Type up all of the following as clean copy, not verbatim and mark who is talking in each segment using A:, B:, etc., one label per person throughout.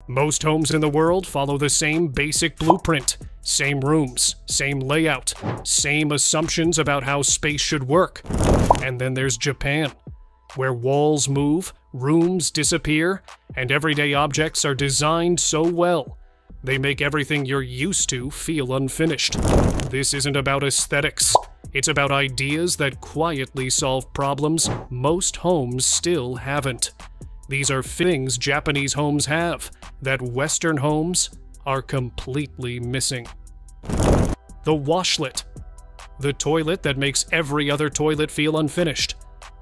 A: Most homes in the world follow the same basic blueprint, same rooms, same layout, same assumptions about how space should work. And then there's Japan, where walls move, rooms disappear, and everyday objects are designed so well, they make everything you're used to feel unfinished. This isn't about aesthetics. It's about ideas that quietly solve problems most homes still haven't. These are things Japanese homes have that Western homes are completely missing. The washlet. The toilet that makes every other toilet feel unfinished.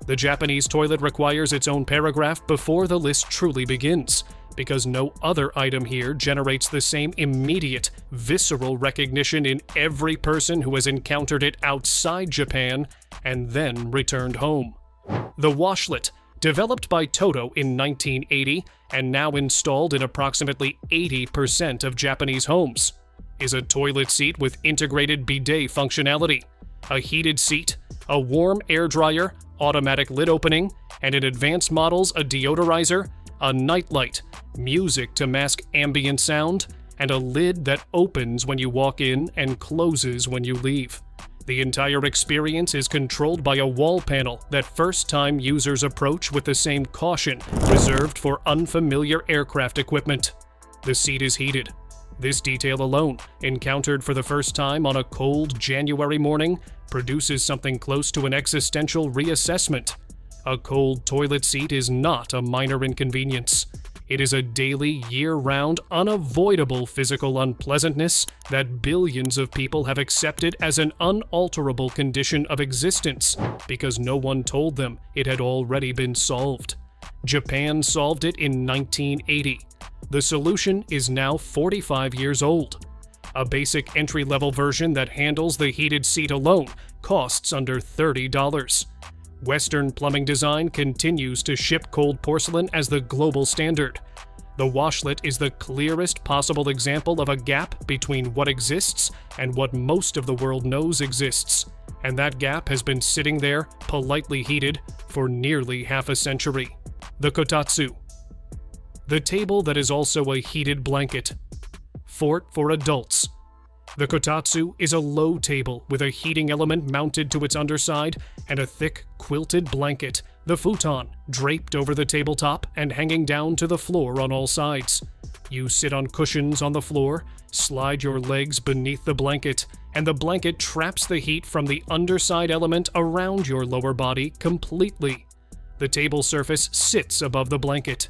A: The Japanese toilet requires its own paragraph before the list truly begins, because no other item here generates the same immediate, visceral recognition in every person who has encountered it outside Japan and then returned home. The washlet, developed by Toto in 1980 and now installed in approximately 80% of Japanese homes, is a toilet seat with integrated bidet functionality, a heated seat, a warm air dryer, automatic lid opening, and in advanced models a deodorizer, a nightlight, music to mask ambient sound, and a lid that opens when you walk in and closes when you leave. The entire experience is controlled by a wall panel that first-time users approach with the same caution reserved for unfamiliar aircraft equipment. The seat is heated. This detail alone, encountered for the first time on a cold January morning, produces something close to an existential reassessment. A cold toilet seat is not a minor inconvenience. It is a daily, year-round, unavoidable physical unpleasantness that billions of people have accepted as an unalterable condition of existence because no one told them it had already been solved. Japan solved it in 1980. The solution is now 45 years old. A basic entry-level version that handles the heated seat alone costs under $30. Western plumbing design continues to ship cold porcelain as the global standard. The washlet is the clearest possible example of a gap between what exists and what most of the world knows exists, and that gap has been sitting there, politely heated, for nearly half a century. The kotatsu. The table that is also a heated blanket. Fort for adults. The kotatsu is a low table with a heating element mounted to its underside and a thick, quilted blanket, the futon, draped over the tabletop and hanging down to the floor on all sides. You sit on cushions on the floor, slide your legs beneath the blanket, and the blanket traps the heat from the underside element around your lower body completely. The table surface sits above the blanket.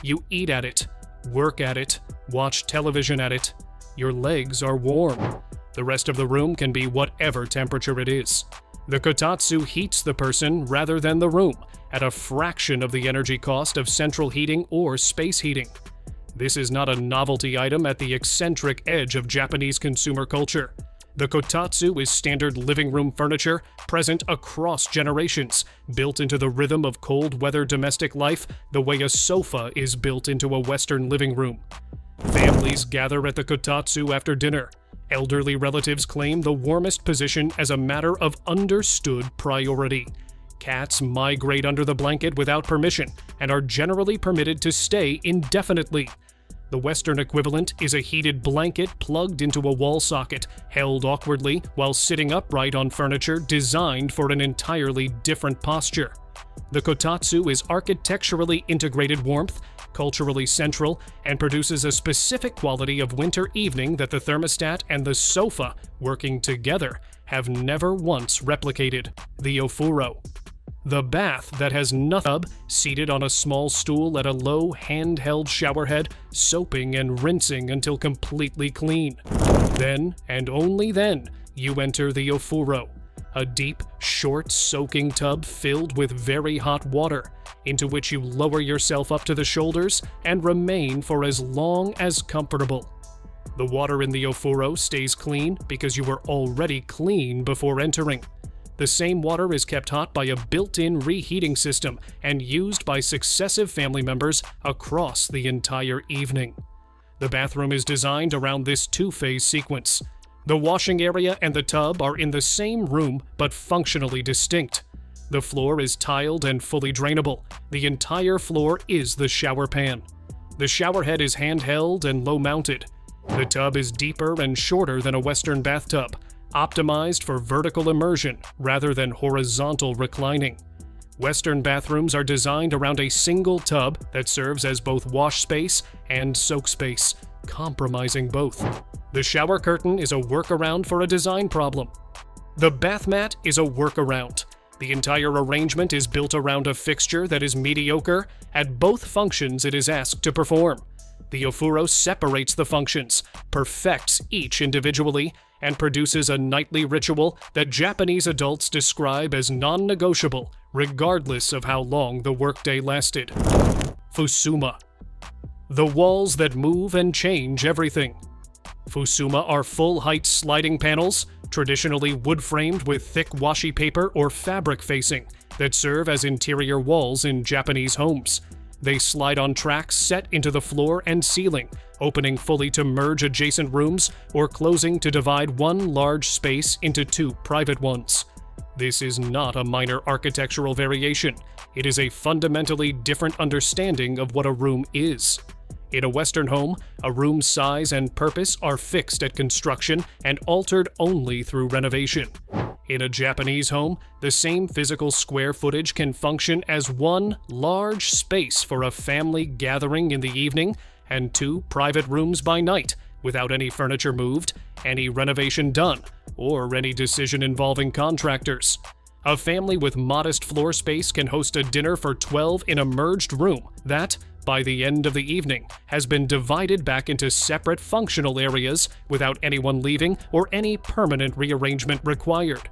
A: You eat at it, work at it, watch television at it. Your legs are warm. The rest of the room can be whatever temperature it is. The kotatsu heats the person rather than the room, at a fraction of the energy cost of central heating or space heating. This is not a novelty item at the eccentric edge of Japanese consumer culture. The kotatsu is standard living room furniture, present across generations, built into the rhythm of cold weather domestic life the way a sofa is built into a Western living room. Families gather at the kotatsu after dinner. Elderly relatives claim the warmest position as a matter of understood priority. Cats migrate under the blanket without permission and are generally permitted to stay indefinitely. The Western equivalent is a heated blanket plugged into a wall socket, held awkwardly while sitting upright on furniture designed for an entirely different posture. The kotatsu is architecturally integrated warmth, culturally central, and produces a specific quality of winter evening that the thermostat and the sofa, working together, have never once replicated. The ofuro. The bath that has nothing seated on a small stool at a low handheld showerhead, soaping and rinsing until completely clean. Then, and only then, you enter the ofuro, a deep, short soaking tub filled with very hot water, into which you lower yourself up to the shoulders and remain for as long as comfortable. The water in the ofuro stays clean because you were already clean before entering. The same water is kept hot by a built-in reheating system and used by successive family members across the entire evening. The bathroom is designed around this two-phase sequence. The washing area and the tub are in the same room but functionally distinct. The floor is tiled and fully drainable. The entire floor is the shower pan. The shower head is handheld and low-mounted. The tub is deeper and shorter than a Western bathtub, optimized for vertical immersion rather than horizontal reclining. Western bathrooms are designed around a single tub that serves as both wash space and soak space, compromising both. The shower curtain is a workaround for a design problem. The bath mat is a workaround. The entire arrangement is built around a fixture that is mediocre at both functions it is asked to perform. The Ofuro separates the functions, perfects each individually, and produces a nightly ritual that Japanese adults describe as non-negotiable, regardless of how long the workday lasted. Fusuma. The walls that move and change everything. Fusuma are full-height sliding panels, traditionally wood-framed with thick washi paper or fabric facing, that serve as interior walls in Japanese homes. They slide on tracks set into the floor and ceiling, opening fully to merge adjacent rooms or closing to divide one large space into two private ones. This is not a minor architectural variation. It is a fundamentally different understanding of what a room is. In a Western home, a room's size and purpose are fixed at construction and altered only through renovation. In a Japanese home, the same physical square footage can function as one large space for a family gathering in the evening and two private rooms by night, without any furniture moved, any renovation done, or any decision involving contractors. A family with modest floor space can host a dinner for 12 in a merged room that, by the end of the evening, has been divided back into separate functional areas without anyone leaving or any permanent rearrangement required.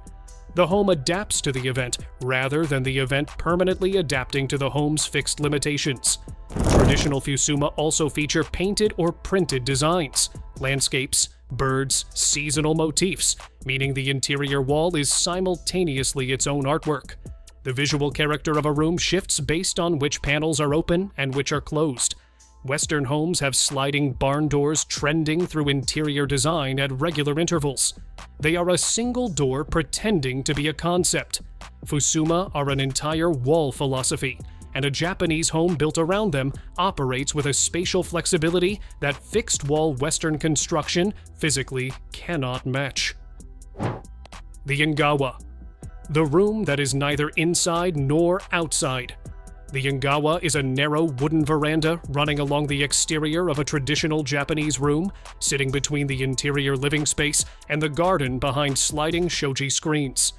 A: The home adapts to the event rather than the event permanently adapting to the home's fixed limitations. Traditional Fusuma also feature painted or printed designs, landscapes, birds, seasonal motifs, meaning the interior wall is simultaneously its own artwork. The visual character of a room shifts based on which panels are open and which are closed. Western homes have sliding barn doors trending through interior design at regular intervals. They are a single door pretending to be a concept. Fusuma are an entire wall philosophy, and a Japanese home built around them operates with a spatial flexibility that fixed-wall Western construction physically cannot match. The Engawa. The room that is neither inside nor outside. The Engawa is a narrow wooden veranda running along the exterior of a traditional Japanese room, sitting between the interior living space and the garden behind sliding shoji screens.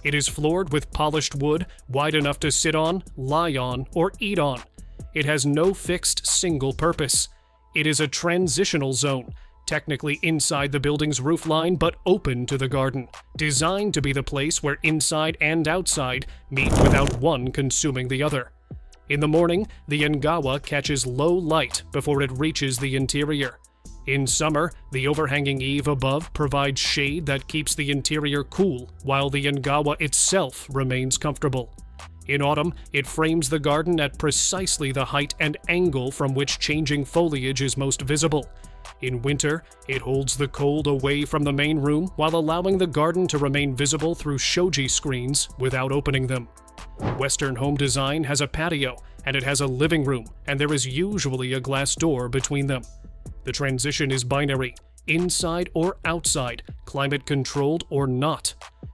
A: It is floored with polished wood, wide enough to sit on, lie on, or eat on. It has no fixed single purpose. It is a transitional zone, technically inside the building's roofline but open to the garden, designed to be the place where inside and outside meet without one consuming the other. In the morning, the Engawa catches low light before it reaches the interior. In summer, the overhanging eave above provides shade that keeps the interior cool, while the Engawa itself remains comfortable. In autumn, it frames the garden at precisely the height and angle from which changing foliage is most visible. In winter, it holds the cold away from the main room while allowing the garden to remain visible through shoji screens without opening them. Western home design has a patio, and it has a living room, and there is usually a glass door between them. The transition is binary, inside or outside, climate-controlled or not.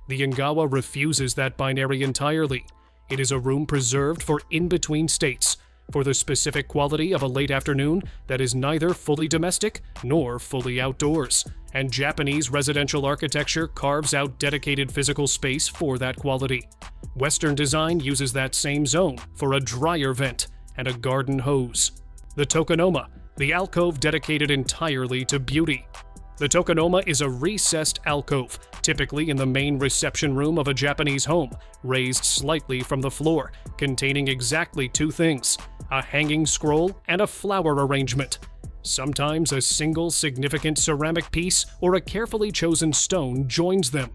A: The Engawa refuses that binary entirely. It is a room preserved for in-between states, for the specific quality of a late afternoon that is neither fully domestic nor fully outdoors, and Japanese residential architecture carves out dedicated physical space for that quality. Western design uses that same zone for a dryer vent and a garden hose. The Tokonoma, the alcove dedicated entirely to beauty. The Tokonoma is a recessed alcove, typically in the main reception room of a Japanese home, raised slightly from the floor, containing exactly two things: a hanging scroll and a flower arrangement. Sometimes a single significant ceramic piece or a carefully chosen stone joins them.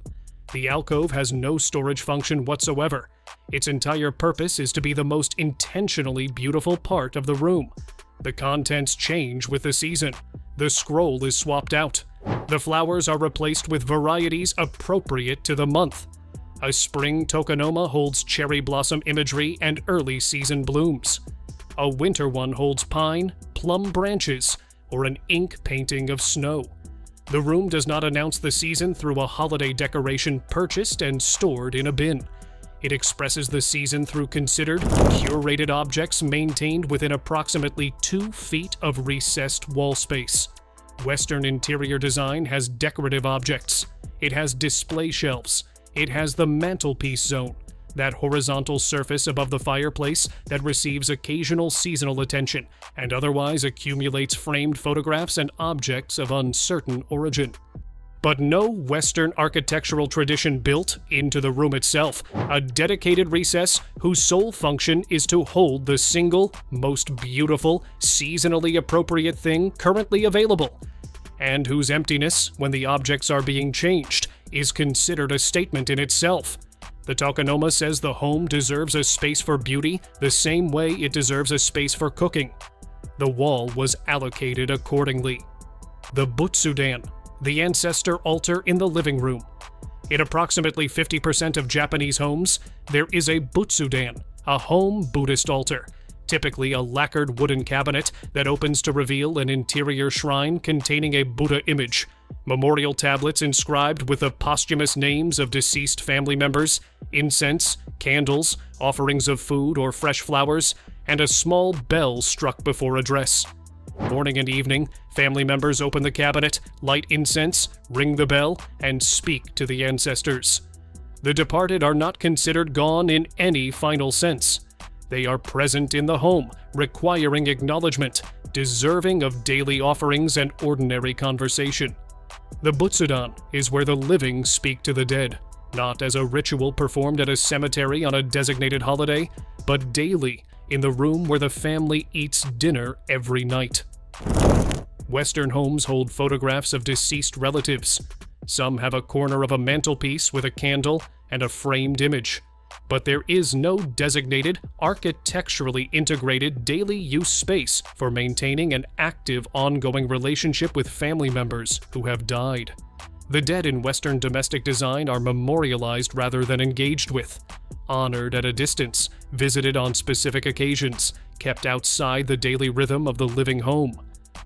A: The alcove has no storage function whatsoever. Its entire purpose is to be the most intentionally beautiful part of the room. The contents change with the season. The scroll is swapped out. The flowers are replaced with varieties appropriate to the month. A spring tokonoma holds cherry blossom imagery and early season blooms. A winter one holds pine, plum branches, or an ink painting of snow. The room does not announce the season through a holiday decoration purchased and stored in a bin. It expresses the season through considered, curated objects maintained within approximately 2 feet of recessed wall space. Western interior design has decorative objects. It has display shelves. It has the mantelpiece zone, that horizontal surface above the fireplace that receives occasional seasonal attention and otherwise accumulates framed photographs and objects of uncertain origin. But no Western architectural tradition built into the room itself, a dedicated recess whose sole function is to hold the single, most beautiful, seasonally appropriate thing currently available, and whose emptiness, when the objects are being changed, is considered a statement in itself. The tokonoma says the home deserves a space for beauty the same way it deserves a space for cooking. The wall was allocated accordingly. The Butsudan, the ancestor altar in the living room. In approximately 50% of Japanese homes, there is a Butsudan, a home Buddhist altar, typically a lacquered wooden cabinet that opens to reveal an interior shrine containing a Buddha image, memorial tablets inscribed with the posthumous names of deceased family members, incense, candles, offerings of food or fresh flowers, and a small bell struck before address. Morning and evening, family members open the cabinet, light incense, ring the bell, and speak to the ancestors. The departed are not considered gone in any final sense. They are present in the home, requiring acknowledgement, deserving of daily offerings and ordinary conversation. The Butsudan is where the living speak to the dead, not as a ritual performed at a cemetery on a designated holiday, but daily in the room where the family eats dinner every night. Western homes hold photographs of deceased relatives. Some have a corner of a mantelpiece with a candle and a framed image. But there is no designated, architecturally integrated daily use space for maintaining an active, ongoing relationship with family members who have died. The dead in Western domestic design are memorialized rather than engaged with, honored at a distance, visited on specific occasions, kept outside the daily rhythm of the living home.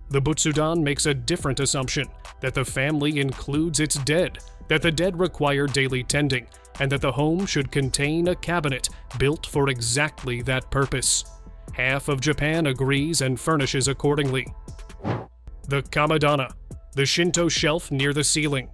A: The Butsudan makes a different assumption, that the family includes its dead, that the dead require daily tending, and that the home should contain a cabinet built for exactly that purpose. Half of Japan agrees and furnishes accordingly. The Kamedana, the Shinto shelf near the ceiling.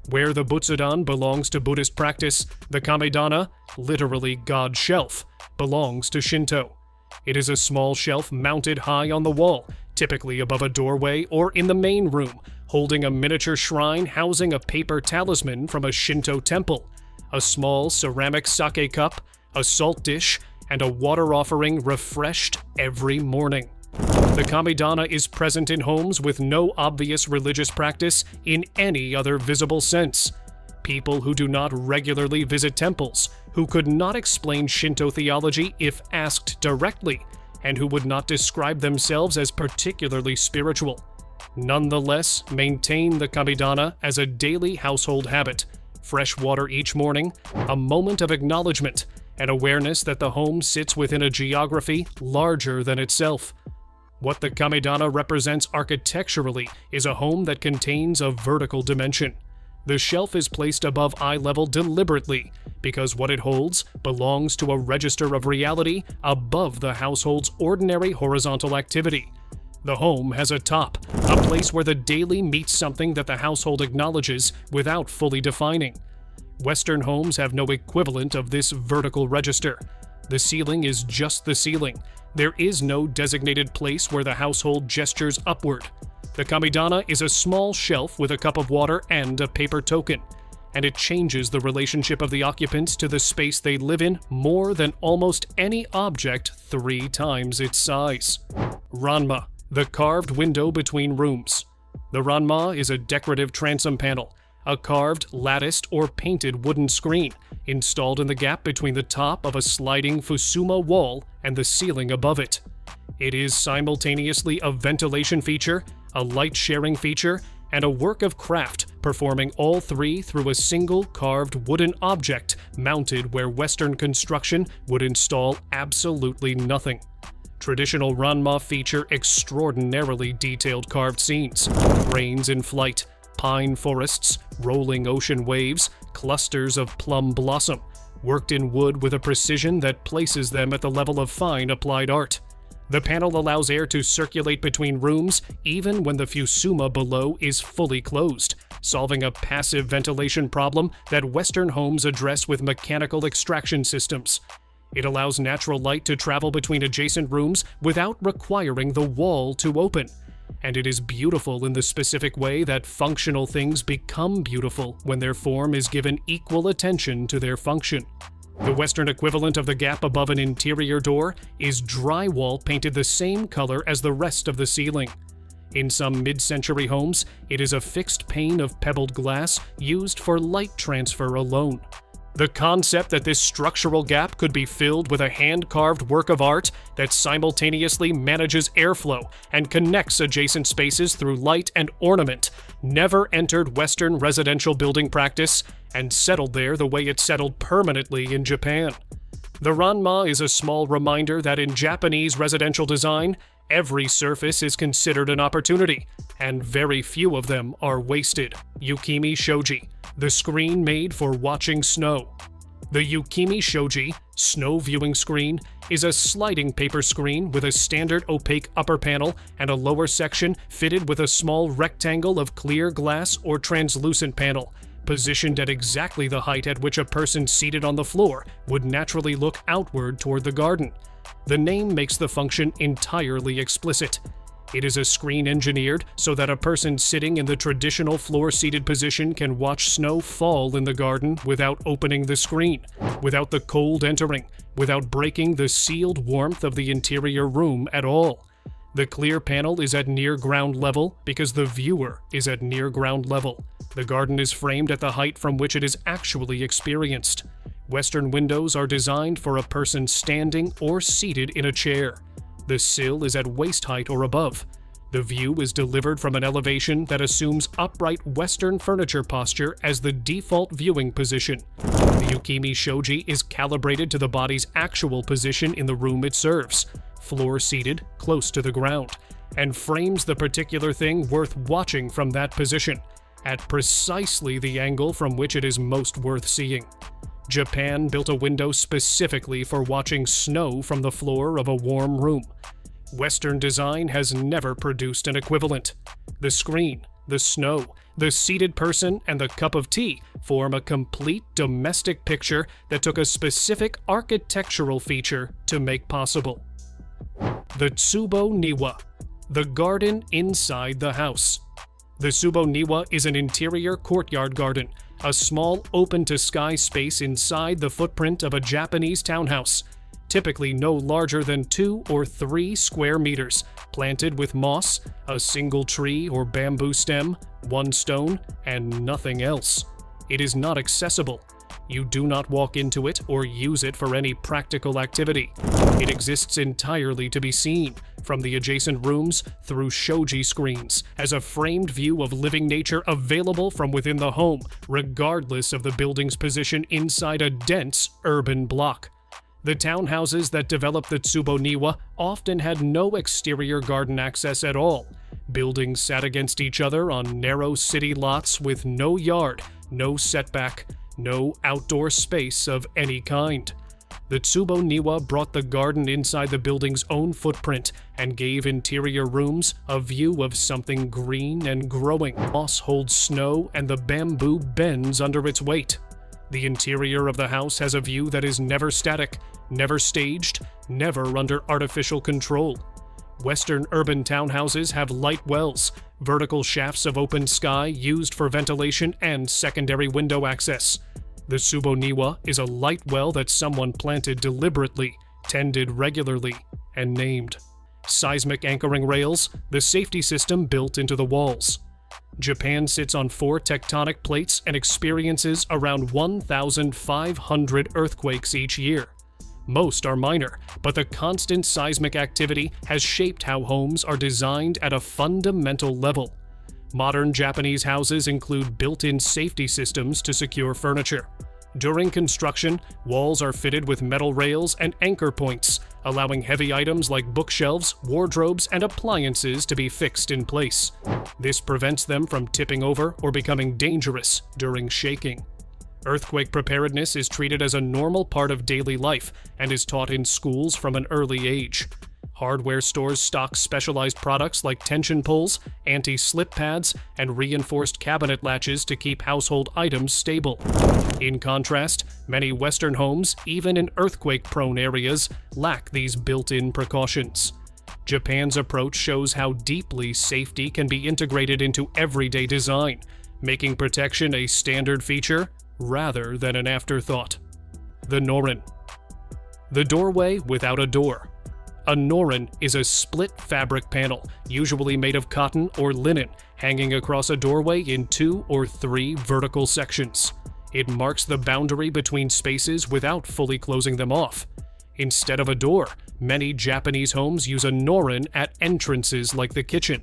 A: Where the Butsudan belongs to Buddhist practice, the Kamedana, literally God's shelf, belongs to Shinto. It is a small shelf mounted high on the wall, typically above a doorway or in the main room, holding a miniature shrine housing a paper talisman from a Shinto temple, a small ceramic sake cup, a salt dish, and a water offering refreshed every morning. The Kamedana is present in homes with no obvious religious practice in any other visible sense. People who do not regularly visit temples, who could not explain Shinto theology if asked directly, and who would not describe themselves as particularly spiritual, nonetheless maintain the Kamedana as a daily household habit. Fresh water each morning, a moment of acknowledgement, and awareness that the home sits within a geography larger than itself. What the Kamedana represents architecturally is a home that contains a vertical dimension. The shelf is placed above eye level deliberately because what it holds belongs to a register of reality above the household's ordinary horizontal activity. The home has a top, a place where the daily meets something that the household acknowledges without fully defining. Western homes have no equivalent of this vertical register. The ceiling is just the ceiling. There is no designated place where the household gestures upward. The Kamedana is a small shelf with a cup of water and a paper token, and it changes the relationship of the occupants to the space they live in more than almost any object 3 times its size. Ranma, the carved window between rooms. The ranma is a decorative transom panel, a carved, latticed, or painted wooden screen installed in the gap between the top of a sliding fusuma wall and the ceiling above it. It is simultaneously a ventilation feature, a light-sharing feature, and a work of craft, performing all 3 through a single carved wooden object mounted where Western construction would install absolutely nothing. Traditional Ranma feature extraordinarily detailed carved scenes, cranes in flight, pine forests, rolling ocean waves, clusters of plum blossom, worked in wood with a precision that places them at the level of fine applied art. The panel allows air to circulate between rooms even when the fusuma below is fully closed, solving a passive ventilation problem that Western homes address with mechanical extraction systems. It allows natural light to travel between adjacent rooms without requiring the wall to open. And it is beautiful in the specific way that functional things become beautiful when their form is given equal attention to their function. The Western equivalent of the gap above an interior door is drywall painted the same color as the rest of the ceiling. In some mid-century homes, it is a fixed pane of pebbled glass used for light transfer alone. The concept that this structural gap could be filled with a hand-carved work of art that simultaneously manages airflow and connects adjacent spaces through light and ornament never entered Western residential building practice and settled there the way it settled permanently in Japan. The Ranma is a small reminder that in Japanese residential design, every surface is considered an opportunity, and very few of them are wasted. Yukimi Shoji, the screen made for watching snow. The Yukimi Shoji snow viewing screen is a sliding paper screen with a standard opaque upper panel and a lower section fitted with a small rectangle of clear glass or translucent panel, positioned at exactly the height at which a person seated on the floor would naturally look outward toward the garden. The name makes the function entirely explicit. It is a screen engineered so that a person sitting in the traditional floor-seated position can watch snow fall in the garden without opening the screen, without the cold entering, without breaking the sealed warmth of the interior room at all. The clear panel is at near ground level because the viewer is at near ground level. The garden is framed at the height from which it is actually experienced. Western windows are designed for a person standing or seated in a chair. The sill is at waist height or above. The view is delivered from an elevation that assumes upright Western furniture posture as the default viewing position. The Yukimi Shoji is calibrated to the body's actual position in the room it serves, floor-seated, close to the ground, and frames the particular thing worth watching from that position, at precisely the angle from which it is most worth seeing. Japan built a window specifically for watching snow from the floor of a warm room. Western design has never produced an equivalent. The screen, the snow, the seated person, and the cup of tea form a complete domestic picture that took a specific architectural feature to make possible. The Tsubo Niwa, the garden inside the house. The Tsubo Niwa is an interior courtyard garden, a small open-to-sky space inside the footprint of a Japanese townhouse, typically no larger than 2 or 3 square meters, planted with moss, a single tree or bamboo stem, 1 stone, and nothing else. It is not accessible. You do not walk into it or use it for any practical activity. It exists entirely to be seen, from the adjacent rooms through shoji screens, as a framed view of living nature available from within the home, regardless of the building's position inside a dense urban block. The townhouses that developed the Tsubo Niwa often had no exterior garden access at all. Buildings sat against each other on narrow city lots with no yard, no setback, no outdoor space of any kind. The Tsubo Niwa brought the garden inside the building's own footprint and gave interior rooms a view of something green and growing. Moss holds snow and the bamboo bends under its weight. The interior of the house has a view that is never static, never staged, never under artificial control. Western urban townhouses have light wells, vertical shafts of open sky used for ventilation and secondary window access. The Tsubo Niwa is a light well that someone planted deliberately, tended regularly, and named. Seismic anchoring rails, the safety system built into the walls. Japan sits on 4 tectonic plates and experiences around 1,500 earthquakes each year. Most are minor, but the constant seismic activity has shaped how homes are designed at a fundamental level. Modern Japanese houses include built-in safety systems to secure furniture. During construction, walls are fitted with metal rails and anchor points, allowing heavy items like bookshelves, wardrobes, and appliances to be fixed in place. This prevents them from tipping over or becoming dangerous during shaking. Earthquake preparedness is treated as a normal part of daily life and is taught in schools from an early age. Hardware stores stock specialized products like tension pulls, anti-slip pads, and reinforced cabinet latches to keep household items stable. In contrast, many Western homes, even in earthquake-prone areas, lack these built-in precautions. Japan's approach shows how deeply safety can be integrated into everyday design, making protection a standard feature rather than an afterthought. The Norin. The doorway without a door. A norin is a split fabric panel, usually made of cotton or linen, hanging across a doorway in 2 or 3 vertical sections. It marks the boundary between spaces without fully closing them off. Instead of a door, many Japanese homes use a norin at entrances like the kitchen.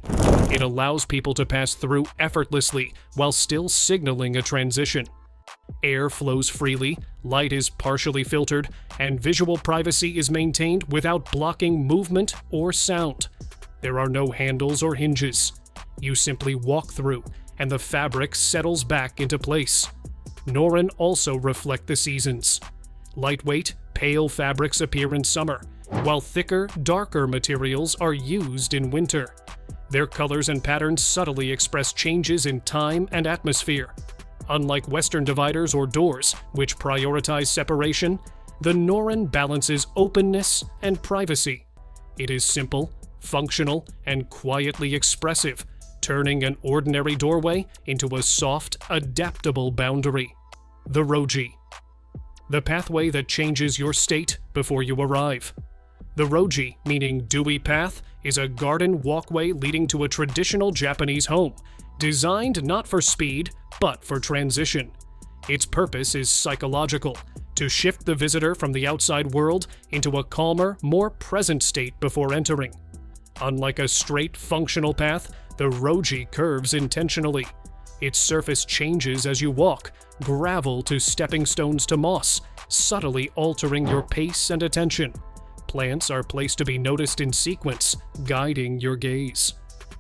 A: It allows people to pass through effortlessly while still signaling a transition. Air flows freely, light is partially filtered, and visual privacy is maintained without blocking movement or sound. There are no handles or hinges. You simply walk through, and the fabric settles back into place. Norin also reflect the seasons. Lightweight, pale fabrics appear in summer, while thicker, darker materials are used in winter. Their colors and patterns subtly express changes in time and atmosphere. Unlike Western dividers or doors, which prioritize separation, the norin balances openness and privacy. It is simple, functional, and quietly expressive, turning an ordinary doorway into a soft, adaptable boundary. The Roji. The pathway that changes your state before you arrive. The Roji, meaning dewy path, is a garden walkway leading to a traditional Japanese home, designed not for speed, but for transition. Its purpose is psychological, to shift the visitor from the outside world into a calmer, more present state before entering. Unlike a straight, functional path, the Roji curves intentionally. Its surface changes as you walk, gravel to stepping stones to moss, subtly altering your pace and attention. Plants are placed to be noticed in sequence, guiding your gaze.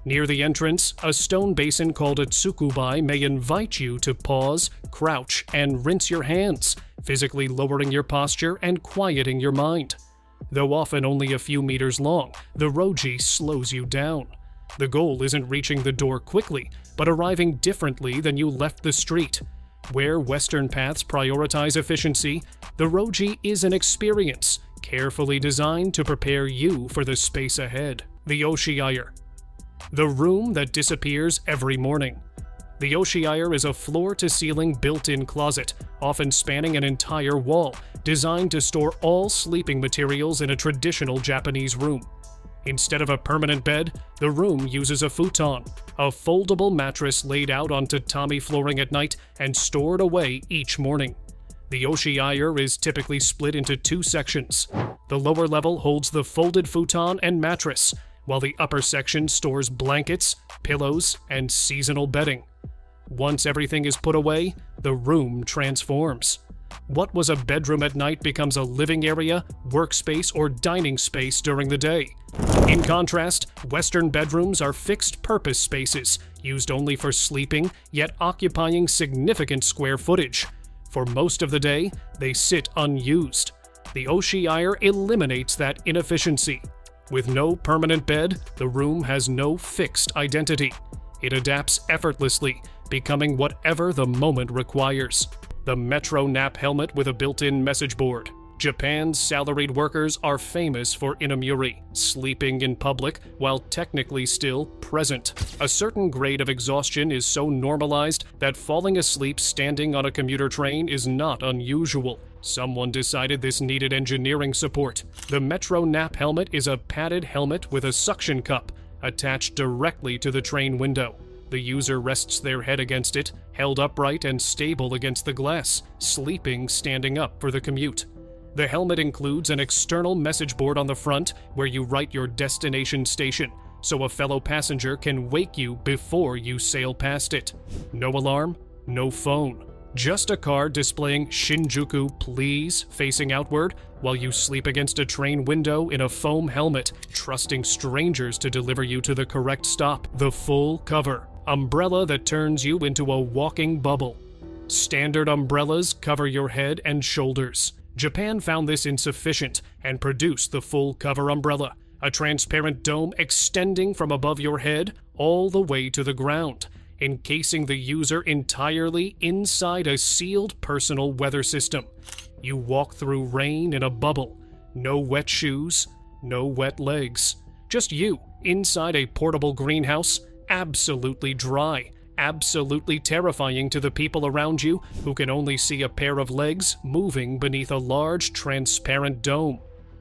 A: Near the entrance, a stone basin called a tsukubai may invite you to pause, crouch, and rinse your hands, physically lowering your posture and quieting your mind. Though often only a few meters long, the Roji slows you down. The goal isn't reaching the door quickly, but arriving differently than you left the street. Where Western paths prioritize efficiency, the Roji is an experience, carefully designed to prepare you for the space ahead. The Oshiire. The room that disappears every morning. The Oshiire is a floor-to-ceiling built-in closet, often spanning an entire wall, designed to store all sleeping materials in a traditional Japanese room. Instead of a permanent bed, the room uses a futon, a foldable mattress laid out on tatami flooring at night and stored away each morning. The Oshiire is typically split into 2 sections. The lower level holds the folded futon and mattress, while the upper section stores blankets, pillows, and seasonal bedding. Once everything is put away, the room transforms. What was a bedroom at night becomes a living area, workspace, or dining space during the day. In contrast, Western bedrooms are fixed-purpose spaces, used only for sleeping, yet occupying significant square footage. For most of the day, they sit unused. The Oshiire eliminates that inefficiency. With no permanent bed, the room has no fixed identity. It adapts effortlessly, becoming whatever the moment requires. The Metro Nap helmet with a built-in message board. Japan's salaried workers are famous for inamuri, sleeping in public while technically still present. A certain grade of exhaustion is so normalized that falling asleep standing on a commuter train is not unusual. Someone decided this needed engineering support. The Metro Nap helmet is a padded helmet with a suction cup attached directly to the train window. The user rests their head against it, held upright and stable against the glass, sleeping standing up for the commute. The helmet includes an external message board on the front where you write your destination station, so a fellow passenger can wake you before you sail past it. No alarm, no phone, Just a card displaying Shinjuku please facing outward while you sleep against a train window in a foam helmet, trusting strangers to deliver you to the correct stop. The full cover. Umbrella that turns you into a walking bubble. Standard umbrellas cover your head and shoulders. Japan found this insufficient and produced the full cover umbrella, a transparent dome extending from above your head all the way to the ground, encasing the user entirely inside a sealed personal weather system. You walk through rain in a bubble. No wet shoes, no wet legs. Just you inside a portable greenhouse, absolutely dry, absolutely terrifying to the people around you who can only see a pair of legs moving beneath a large transparent dome.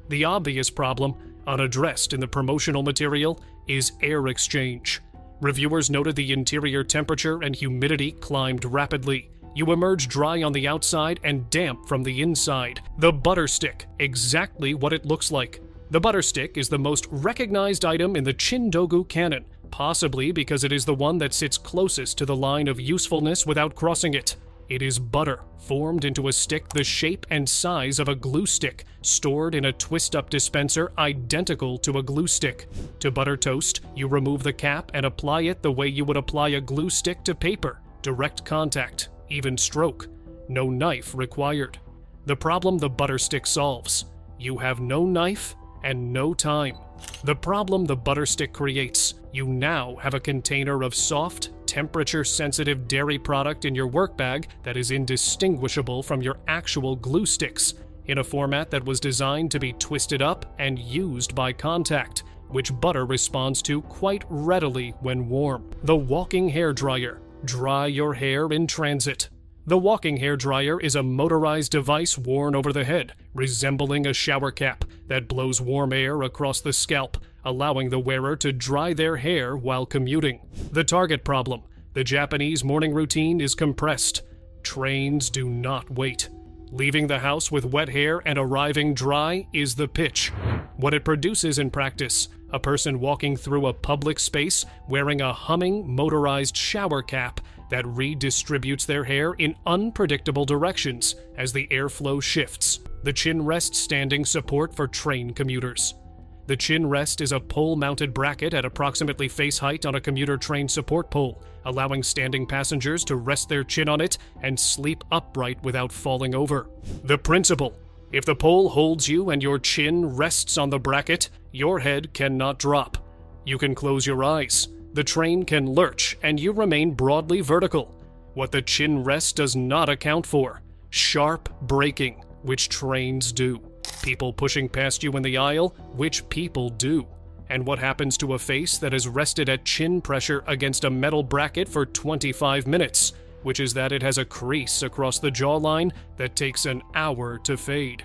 A: The obvious problem, unaddressed in the promotional material, is air exchange. Reviewers noted the interior temperature and humidity climbed rapidly. You emerge dry on the outside and damp from the inside. The butter stick, exactly what it looks like. The butter stick is the most recognized item in the Chindogu canon, possibly because it is the one that sits closest to the line of usefulness without crossing it. It is butter, formed into a stick the shape and size of a glue stick, stored in a twist-up dispenser identical to a glue stick. To butter toast, you remove the cap and apply it the way you would apply a glue stick to paper. Direct contact, even stroke. No knife required. The problem the butter stick solves: you have no knife and no time. The problem the butter stick creates: you now have a container of soft, temperature-sensitive dairy product in your work bag that is indistinguishable from your actual glue sticks, in a format that was designed to be twisted up and used by contact, which butter responds to quite readily when warm. The walking hair dryer. Dry your hair in transit. The walking hair dryer is a motorized device worn over the head, resembling a shower cap, that blows warm air across the scalp, allowing the wearer to dry their hair while commuting. The target problem: the Japanese morning routine is compressed. Trains do not wait. Leaving the house with wet hair and arriving dry is the pitch. What it produces in practice: a person walking through a public space wearing a humming motorized shower cap that redistributes their hair in unpredictable directions as the airflow shifts. The chin rest standing support for train commuters. The chin rest is a pole-mounted bracket at approximately face height on a commuter train support pole, allowing standing passengers to rest their chin on it and sleep upright without falling over. The principle: if the pole holds you and your chin rests on the bracket, your head cannot drop. You can close your eyes. The train can lurch, and you remain broadly vertical. What the chin rest does not account for: sharp braking, which trains do. People pushing past you in the aisle, which people do. And what happens to a face that has rested at chin pressure against a metal bracket for 25 minutes, which is that it has a crease across the jawline that takes an hour to fade.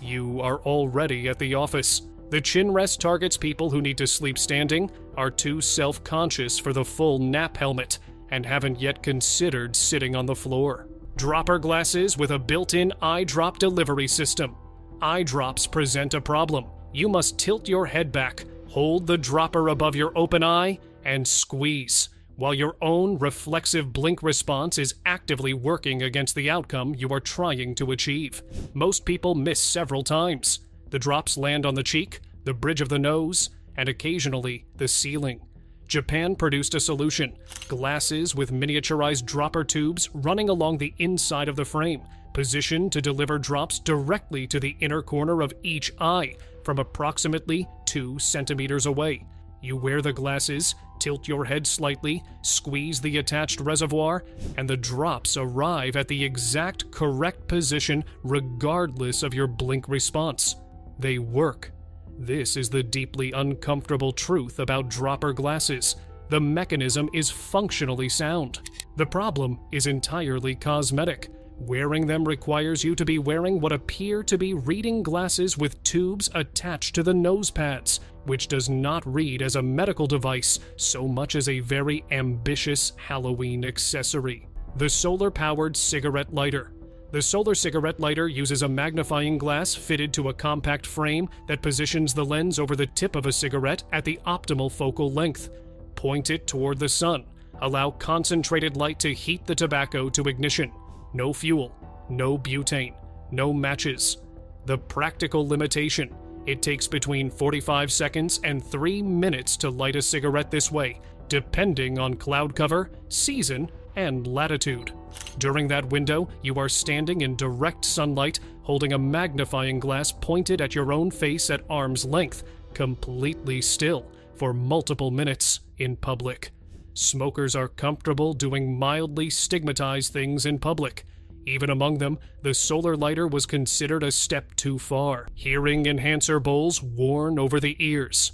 A: You are already at the office. The chin rest targets people who need to sleep standing, are too self-conscious for the full nap helmet, and haven't yet considered sitting on the floor. Dropper glasses with a built-in eye drop delivery system. Eye drops present a problem. You must tilt your head back, hold the dropper above your open eye, and squeeze, while your own reflexive blink response is actively working against the outcome you are trying to achieve. Most people miss several times. The drops land on the cheek, the bridge of the nose, and occasionally the ceiling. Japan produced a solution: glasses with miniaturized dropper tubes running along the inside of the frame, positioned to deliver drops directly to the inner corner of each eye from approximately 2 centimeters away. You wear the glasses, tilt your head slightly, squeeze the attached reservoir, and the drops arrive at the exact correct position regardless of your blink response. They work. This is the deeply uncomfortable truth about dropper glasses. The mechanism is functionally sound. The problem is entirely cosmetic. Wearing them requires you to be wearing what appear to be reading glasses with tubes attached to the nose pads, which does not read as a medical device so much as a very ambitious Halloween accessory. The solar-powered cigarette lighter. The solar cigarette lighter uses a magnifying glass fitted to a compact frame that positions the lens over the tip of a cigarette at the optimal focal length. Point it toward the sun. Allow concentrated light to heat the tobacco to ignition. No fuel, no butane, no matches. The practical limitation: it takes between 45 seconds and 3 minutes to light a cigarette this way, depending on cloud cover, season, and latitude. During that window, you are standing in direct sunlight, holding a magnifying glass pointed at your own face at arm's length, completely still, for multiple minutes in public. Smokers are comfortable doing mildly stigmatized things in public. Even among them, the solar lighter was considered a step too far. Hearing enhancer bowls worn over the ears.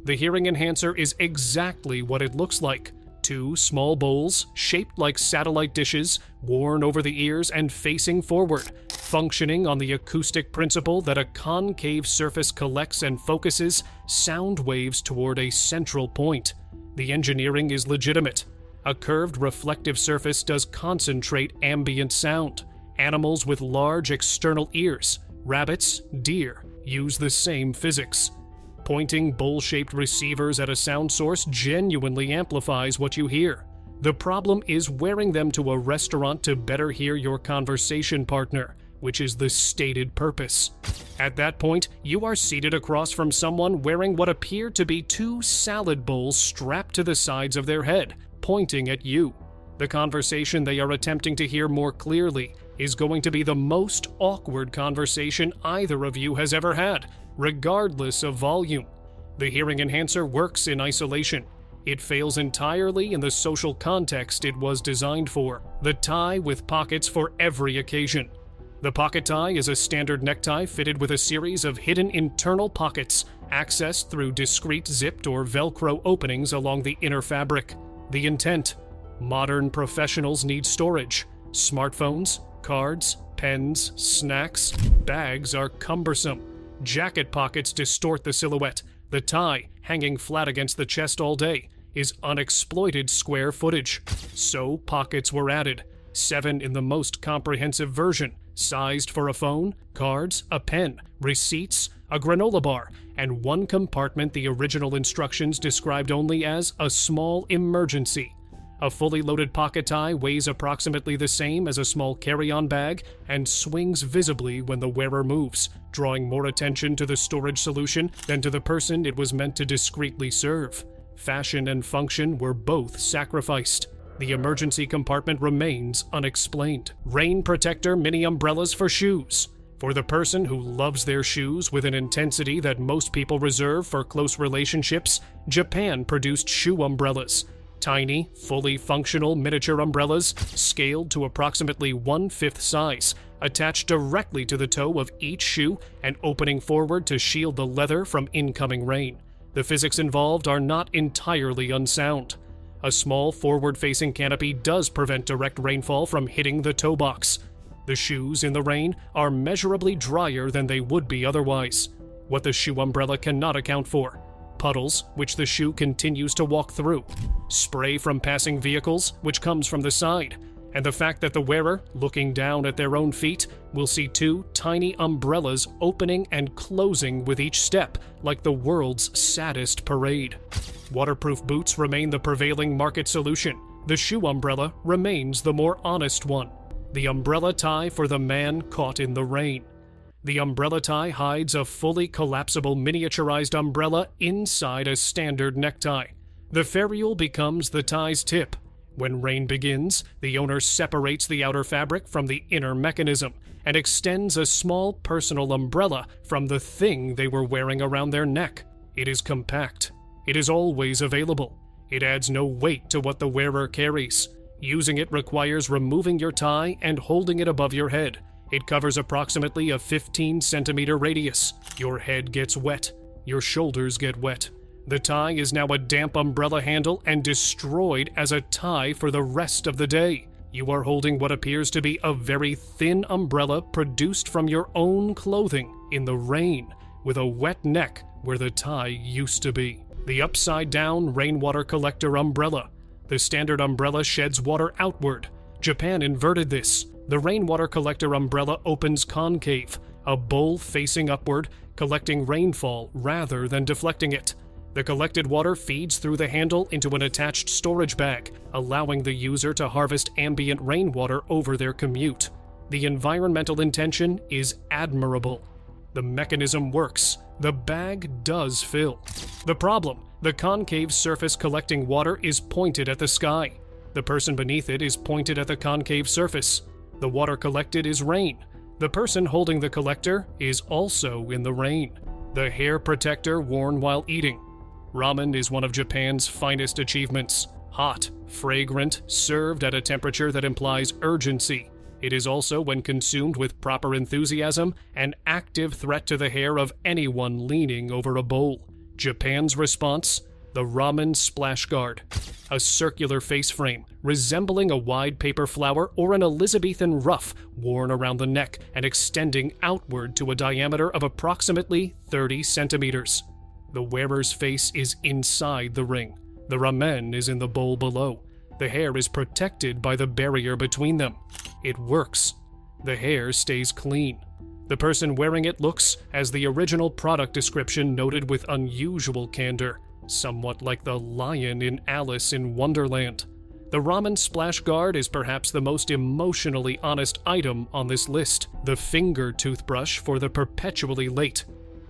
A: The hearing enhancer is exactly what it looks like. 2 small bowls, shaped like satellite dishes, worn over the ears and facing forward, functioning on the acoustic principle that a concave surface collects and focuses sound waves toward a central point. The engineering is legitimate. A curved reflective surface does concentrate ambient sound. Animals with large external ears, rabbits, deer, use the same physics. Pointing bowl-shaped receivers at a sound source genuinely amplifies what you hear. The problem is wearing them to a restaurant to better hear your conversation partner, which is the stated purpose. At that point, you are seated across from someone wearing what appear to be 2 salad bowls strapped to the sides of their head, pointing at you. The conversation they are attempting to hear more clearly is going to be the most awkward conversation either of you has ever had, regardless of volume. The hearing enhancer works in isolation. It fails entirely in the social context it was designed for. The tie with pockets for every occasion. The pocket tie is a standard necktie fitted with a series of hidden internal pockets, accessed through discrete zipped or Velcro openings along the inner fabric. The intent: modern professionals need storage. Smartphones, cards, pens, snacks, bags are cumbersome. Jacket pockets distort the silhouette. The tie, hanging flat against the chest all day, is unexploited square footage. So pockets were added, 7 in the most comprehensive version, sized for a phone, cards, a pen, receipts, a granola bar, and 1 compartment the original instructions described only as a small emergency. A fully loaded pocket tie weighs approximately the same as a small carry-on bag and swings visibly when the wearer moves, drawing more attention to the storage solution than to the person it was meant to discreetly serve. Fashion and function were both sacrificed. The emergency compartment remains unexplained. Rain protector mini umbrellas for shoes. For the person who loves their shoes with an intensity that most people reserve for close relationships, Japan produced shoe umbrellas. Tiny, fully functional miniature umbrellas, scaled to approximately 1/5 size, attached directly to the toe of each shoe and opening forward to shield the leather from incoming rain. The physics involved are not entirely unsound. A small forward-facing canopy does prevent direct rainfall from hitting the toe box. The shoes in the rain are measurably drier than they would be otherwise. What the shoe umbrella cannot account for: puddles, which the shoe continues to walk through, spray from passing vehicles, which comes from the side, and the fact that the wearer, looking down at their own feet, will see 2 tiny umbrellas opening and closing with each step, like the world's saddest parade. Waterproof boots remain the prevailing market solution. The shoe umbrella remains the more honest one. The umbrella tie for the man caught in the rain. The umbrella tie hides a fully collapsible miniaturized umbrella inside a standard necktie. The ferrule becomes the tie's tip. When rain begins, the owner separates the outer fabric from the inner mechanism and extends a small personal umbrella from the thing they were wearing around their neck. It is compact. It is always available. It adds no weight to what the wearer carries. Using it requires removing your tie and holding it above your head. It covers approximately a 15-centimeter radius. Your head gets wet. Your shoulders get wet. The tie is now a damp umbrella handle and destroyed as a tie for the rest of the day. You are holding what appears to be a very thin umbrella produced from your own clothing in the rain, with a wet neck where the tie used to be. The upside-down rainwater collector umbrella. The standard umbrella sheds water outward. Japan inverted this. The rainwater collector umbrella opens concave, a bowl facing upward, collecting rainfall rather than deflecting it. The collected water feeds through the handle into an attached storage bag, allowing the user to harvest ambient rainwater over their commute. The environmental intention is admirable. The mechanism works. The bag does fill. The problem: the concave surface collecting water is pointed at the sky. The person beneath it is pointed at the concave surface. The water collected is rain. The person holding the collector is also in the rain. The hair protector worn while eating. Ramen is one of Japan's finest achievements. Hot, fragrant, served at a temperature that implies urgency. It is also, when consumed with proper enthusiasm, an active threat to the hair of anyone leaning over a bowl. Japan's response: the ramen splash guard. A circular face frame, resembling a wide paper flower or an Elizabethan ruff, worn around the neck and extending outward to a diameter of approximately 30 centimeters. The wearer's face is inside the ring. The ramen is in the bowl below. The hair is protected by the barrier between them. It works. The hair stays clean. The person wearing it looks, as the original product description noted with unusual candor, somewhat like the lion in Alice in Wonderland. The ramen splash guard is perhaps the most emotionally honest item on this list. The finger toothbrush for the perpetually late.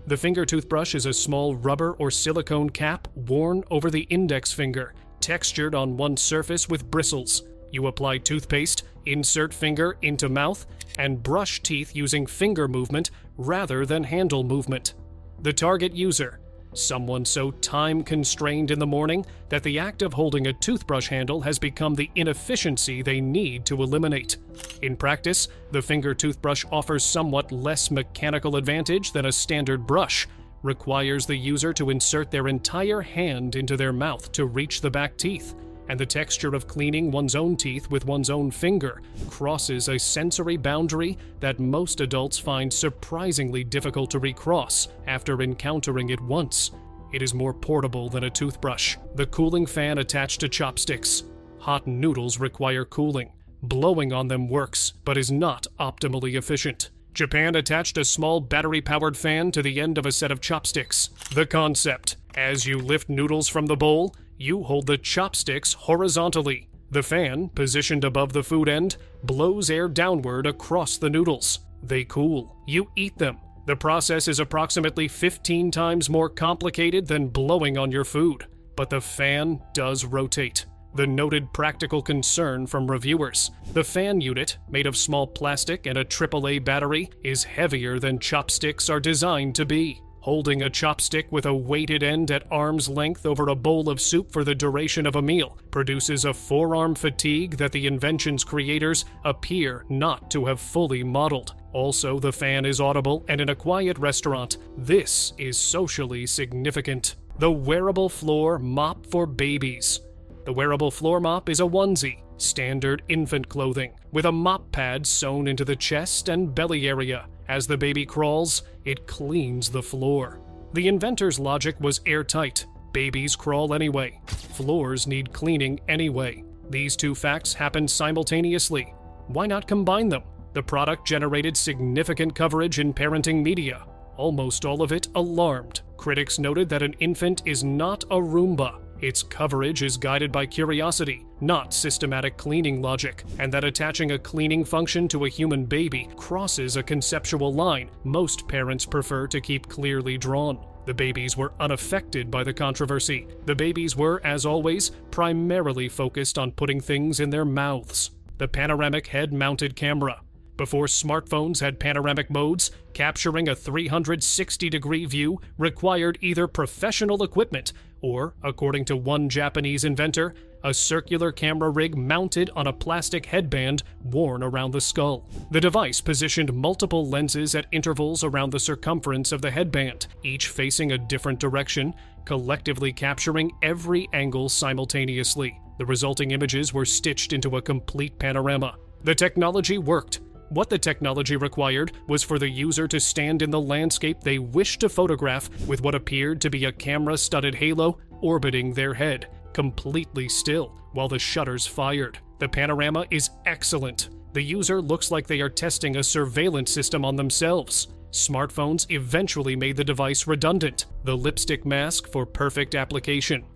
A: The finger toothbrush is a small rubber or silicone cap worn over the index finger, textured on one surface with bristles. You apply toothpaste, insert finger into mouth, and brush teeth using finger movement rather than handle movement. The target user: someone so time-constrained in the morning that the act of holding a toothbrush handle has become the inefficiency they need to eliminate. In practice, the finger toothbrush offers somewhat less mechanical advantage than a standard brush, requires the user to insert their entire hand into their mouth to reach the back teeth, and the texture of cleaning one's own teeth with one's own finger crosses a sensory boundary that most adults find surprisingly difficult to recross after encountering it once. It is more portable than a toothbrush. The cooling fan attached to chopsticks. Hot noodles require cooling. Blowing on them works, but is not optimally efficient. Japan attached a small battery-powered fan to the end of a set of chopsticks. The concept: as you lift noodles from the bowl, you hold the chopsticks horizontally. The fan, positioned above the food end, blows air downward across the noodles. They cool. You eat them. The process is approximately 15 times more complicated than blowing on your food, but the fan does rotate. The noted practical concern from reviewers: the fan unit, made of small plastic and a AAA battery, is heavier than chopsticks are designed to be. Holding a chopstick with a weighted end at arm's length over a bowl of soup for the duration of a meal produces a forearm fatigue that the invention's creators appear not to have fully modeled. Also, the fan is audible, and in a quiet restaurant, this is socially significant. The wearable floor mop for babies. The wearable floor mop is a onesie, standard infant clothing, with a mop pad sewn into the chest and belly area. As the baby crawls, it cleans the floor. The inventor's logic was airtight. Babies crawl anyway. Floors need cleaning anyway. These two facts happen simultaneously. Why not combine them? The product generated significant coverage in parenting media, almost all of it alarmed. Critics noted that an infant is not a Roomba. Its coverage is guided by curiosity, not systematic cleaning logic, and that attaching a cleaning function to a human baby crosses a conceptual line most parents prefer to keep clearly drawn. The babies were unaffected by the controversy. The babies were, as always, primarily focused on putting things in their mouths. The panoramic head-mounted camera. Before smartphones had panoramic modes, capturing a 360-degree view required either professional equipment or, according to one Japanese inventor, a circular camera rig mounted on a plastic headband worn around the skull. The device positioned multiple lenses at intervals around the circumference of the headband, each facing a different direction, collectively capturing every angle simultaneously. The resulting images were stitched into a complete panorama. The technology worked. What the technology required was for the user to stand in the landscape they wished to photograph with what appeared to be a camera-studded halo orbiting their head, completely still, while the shutters fired. The panorama is excellent. The user looks like they are testing a surveillance system on themselves. Smartphones eventually made the device redundant. The lipstick mask for perfect application.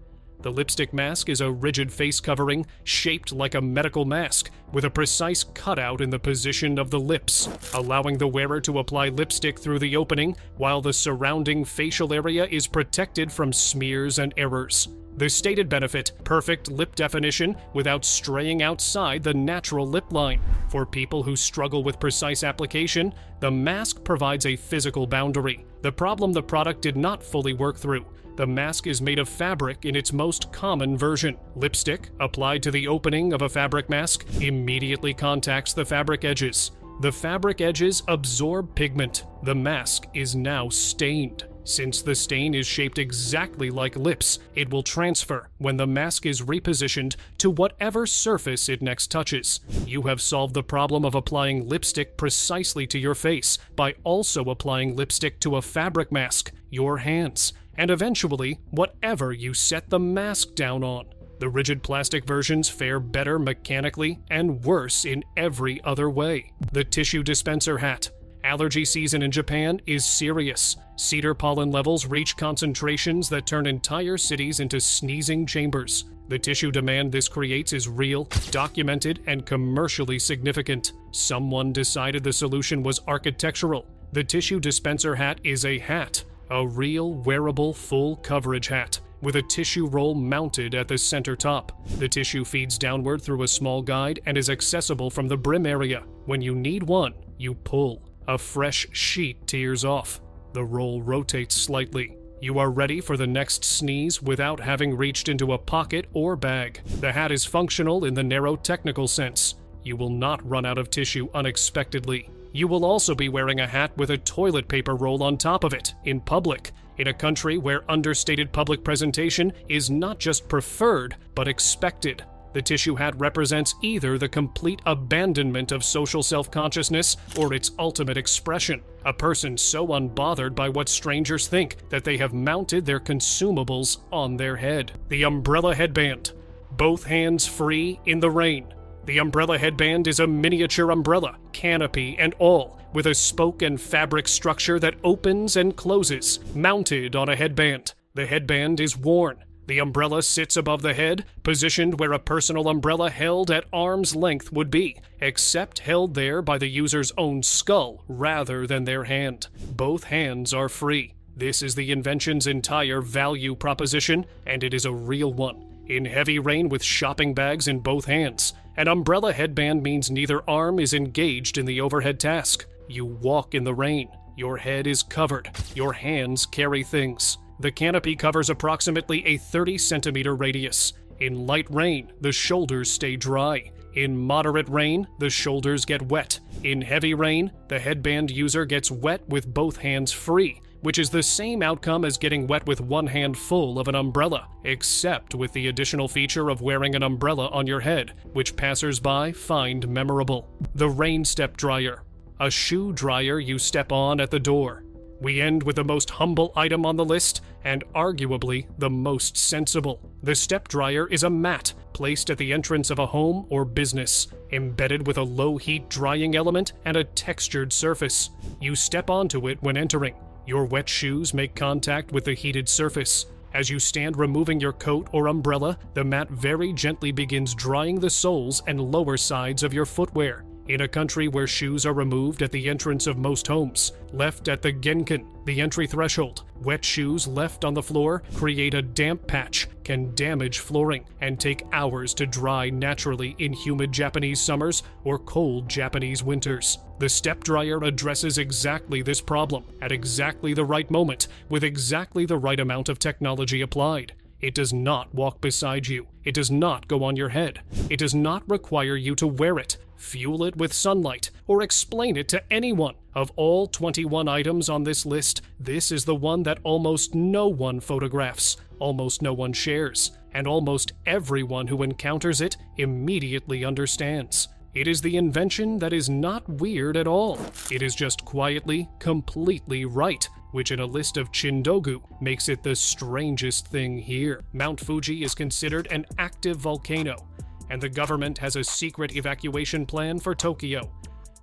A: The lipstick mask is a rigid face covering shaped like a medical mask with a precise cutout in the position of the lips, allowing the wearer to apply lipstick through the opening while the surrounding facial area is protected from smears and errors. The stated benefit: perfect lip definition without straying outside the natural lip line. For people who struggle with precise application, the mask provides a physical boundary. The problem the product did not fully work through. The mask is made of fabric in its most common version. Lipstick, applied to the opening of a fabric mask, immediately contacts the fabric edges. The fabric edges absorb pigment. The mask is now stained. Since the stain is shaped exactly like lips, it will transfer when the mask is repositioned to whatever surface it next touches. You have solved the problem of applying lipstick precisely to your face by also applying lipstick to a fabric mask, your hands, and eventually whatever you set the mask down on. The rigid plastic versions fare better mechanically and worse in every other way. The tissue dispenser hat. Allergy season in Japan is serious. Cedar pollen levels reach concentrations that turn entire cities into sneezing chambers. The tissue demand this creates is real, documented, and commercially significant. Someone decided the solution was architectural. The tissue dispenser hat is a hat, a real wearable full coverage hat, with a tissue roll mounted at the center top. The tissue feeds downward through a small guide and is accessible from the brim area. When you need one, you pull. A fresh sheet tears off. The roll rotates slightly. You are ready for the next sneeze without having reached into a pocket or bag. The hat is functional in the narrow technical sense. You will not run out of tissue unexpectedly. You will also be wearing a hat with a toilet paper roll on top of it, in public, in a country where understated public presentation is not just preferred, but expected. The tissue hat represents either the complete abandonment of social self-consciousness or its ultimate expression. A person so unbothered by what strangers think that they have mounted their consumables on their head. The umbrella headband. Both hands free in the rain. The umbrella headband is a miniature umbrella, canopy and all, with a spoke and fabric structure that opens and closes, mounted on a headband. The headband is worn. The umbrella sits above the head, positioned where a personal umbrella held at arm's length would be, except held there by the user's own skull rather than their hand. Both hands are free. This is the invention's entire value proposition, and it is a real one. In heavy rain with shopping bags in both hands, an umbrella headband means neither arm is engaged in the overhead task. You walk in the rain. Your head is covered. Your hands carry things. The canopy covers approximately a 30-centimeter radius. In light rain, the shoulders stay dry. In moderate rain, the shoulders get wet. In heavy rain, the headband user gets wet with both hands free, which is the same outcome as getting wet with one hand full of an umbrella, except with the additional feature of wearing an umbrella on your head, which passers-by find memorable. The rain step dryer. A shoe dryer you step on at the door. We end with the most humble item on the list, and arguably the most sensible. The step dryer is a mat placed at the entrance of a home or business, embedded with a low-heat drying element and a textured surface. You step onto it when entering. Your wet shoes make contact with the heated surface. As you stand removing your coat or umbrella, the mat very gently begins drying the soles and lower sides of your footwear. In a country where shoes are removed at the entrance of most homes, left at the genkan, the entry threshold, wet shoes left on the floor create a damp patch, can damage flooring, and take hours to dry naturally in humid Japanese summers or cold Japanese winters. The step dryer addresses exactly this problem at exactly the right moment, with exactly the right amount of technology applied. It does not walk beside you. It does not go on your head. It does not require you to wear it, fuel it with sunlight, or explain it to anyone. Of all 21 items on this list, this is the one that almost no one photographs, almost no one shares, and almost everyone who encounters it immediately understands. It is the invention that is not weird at all. It is just quietly, completely right, which in a list of Chindogu makes it the strangest thing here. Mount Fuji is considered an active volcano, and the government has a secret evacuation plan for Tokyo.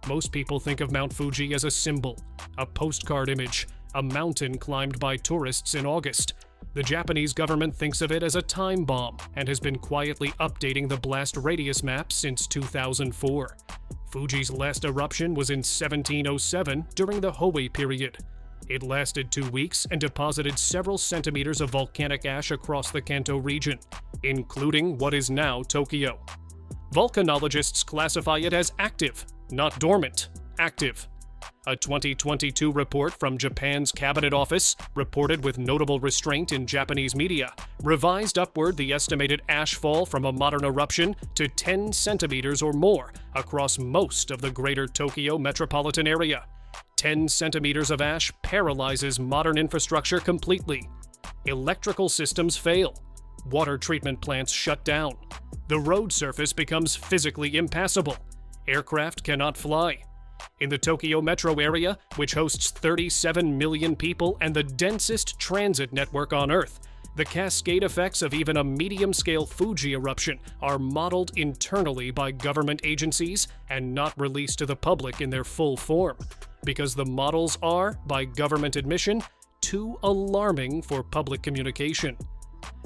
A: Most people think of Mount Fuji as a symbol, a postcard image, a mountain climbed by tourists in August. The Japanese government thinks of it as a time bomb and has been quietly updating the blast radius map since 2004. Fuji's last eruption was in 1707 during the Hoei period. It lasted 2 weeks and deposited several centimeters of volcanic ash across the Kanto region, including what is now Tokyo. Volcanologists classify it as active, not dormant, active. A 2022 report from Japan's Cabinet Office, reported with notable restraint in Japanese media, revised upward the estimated ash fall from a modern eruption to 10 centimeters or more across most of the greater Tokyo metropolitan area. 10 centimeters of ash paralyzes modern infrastructure completely. Electrical systems fail. Water treatment plants shut down. The road surface becomes physically impassable. Aircraft cannot fly. In the Tokyo metro area, which hosts 37 million people and the densest transit network on Earth, the cascade effects of even a medium-scale Fuji eruption are modeled internally by government agencies and not released to the public in their full form, because the models are, by government admission, too alarming for public communication.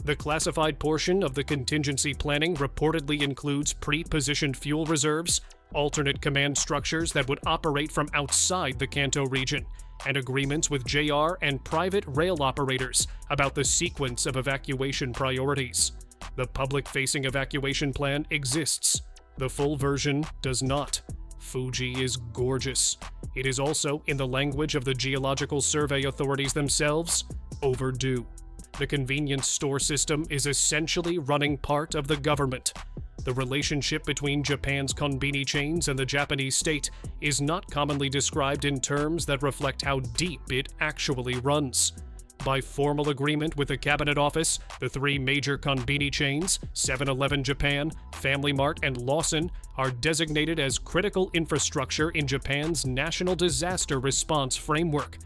A: The classified portion of the contingency planning reportedly includes pre-positioned fuel reserves, alternate command structures that would operate from outside the Kanto region, and agreements with JR and private rail operators about the sequence of evacuation priorities. The public-facing evacuation plan exists. The full version does not. Fuji is gorgeous. It is also, in the language of the Geological Survey authorities themselves, overdue. The convenience store system is essentially running part of the government. The relationship between Japan's konbini chains and the Japanese state is not commonly described in terms that reflect how deep it actually runs. By formal agreement with the Cabinet Office, the 3 major konbini chains, 7-Eleven Japan, Family Mart, and Lawson, are designated as critical infrastructure in Japan's National Disaster Response Framework.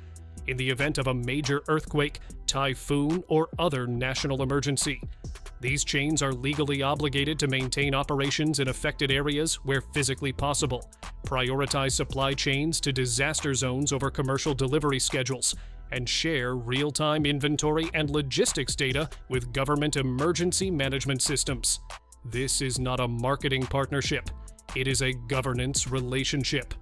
A: In the event of a major earthquake, typhoon, or other national emergency, these chains are legally obligated to maintain operations in affected areas where physically possible, prioritize supply chains to disaster zones over commercial delivery schedules, and share real-time inventory and logistics data with government emergency management systems. This is not a marketing partnership. It is a governance relationship.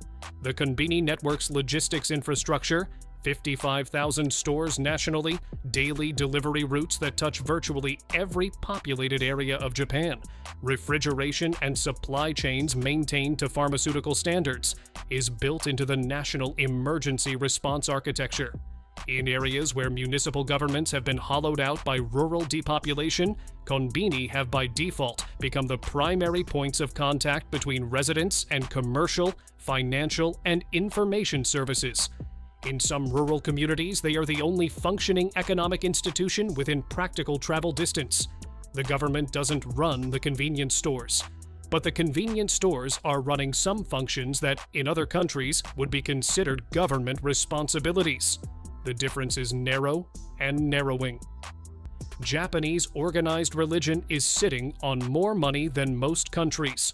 A: The Konbini Network's logistics infrastructure, 55,000 stores nationally, daily delivery routes that touch virtually every populated area of Japan, refrigeration and supply chains maintained to pharmaceutical standards, is built into the national emergency response architecture. In areas where municipal governments have been hollowed out by rural depopulation, konbini have by default become the primary points of contact between residents and commercial, financial, and information services. In some rural communities, they are the only functioning economic institution within practical travel distance. The government doesn't run the convenience stores, but the convenience stores are running some functions that, in other countries, would be considered government responsibilities. The difference is narrow and narrowing. Japanese organized religion is sitting on more money than most countries.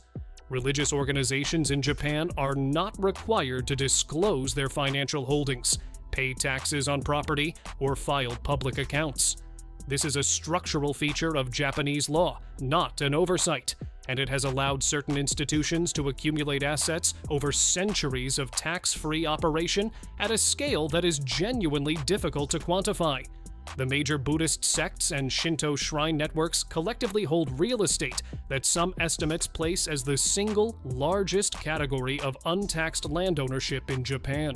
A: Religious organizations in Japan are not required to disclose their financial holdings, pay taxes on property, or file public accounts. This is a structural feature of Japanese law, not an oversight, and it has allowed certain institutions to accumulate assets over centuries of tax-free operation at a scale that is genuinely difficult to quantify. The major Buddhist sects and Shinto shrine networks collectively hold real estate that some estimates place as the single largest category of untaxed land ownership in Japan.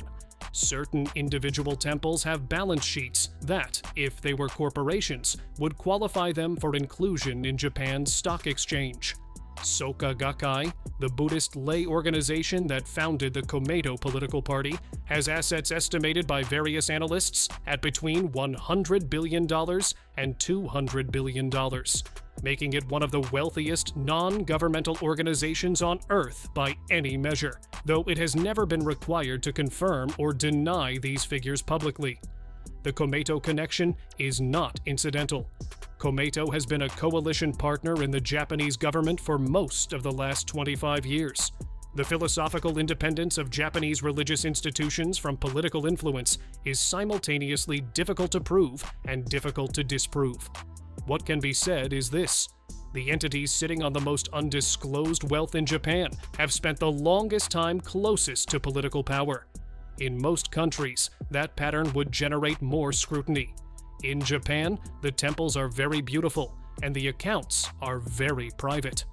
A: Certain individual temples have balance sheets that, if they were corporations, would qualify them for inclusion in Japan's stock exchange. Soka Gakkai, the Buddhist lay organization that founded the Komeito political party, has assets estimated by various analysts at between $100 billion and $200 billion, making it one of the wealthiest non-governmental organizations on Earth by any measure, though it has never been required to confirm or deny these figures publicly. The Komeito connection is not incidental. Komeito has been a coalition partner in the Japanese government for most of the last 25 years. The philosophical independence of Japanese religious institutions from political influence is simultaneously difficult to prove and difficult to disprove. What can be said is this: the entities sitting on the most undisclosed wealth in Japan have spent the longest time closest to political power. In most countries, that pattern would generate more scrutiny. In Japan, the temples are very beautiful, and the accounts are very private.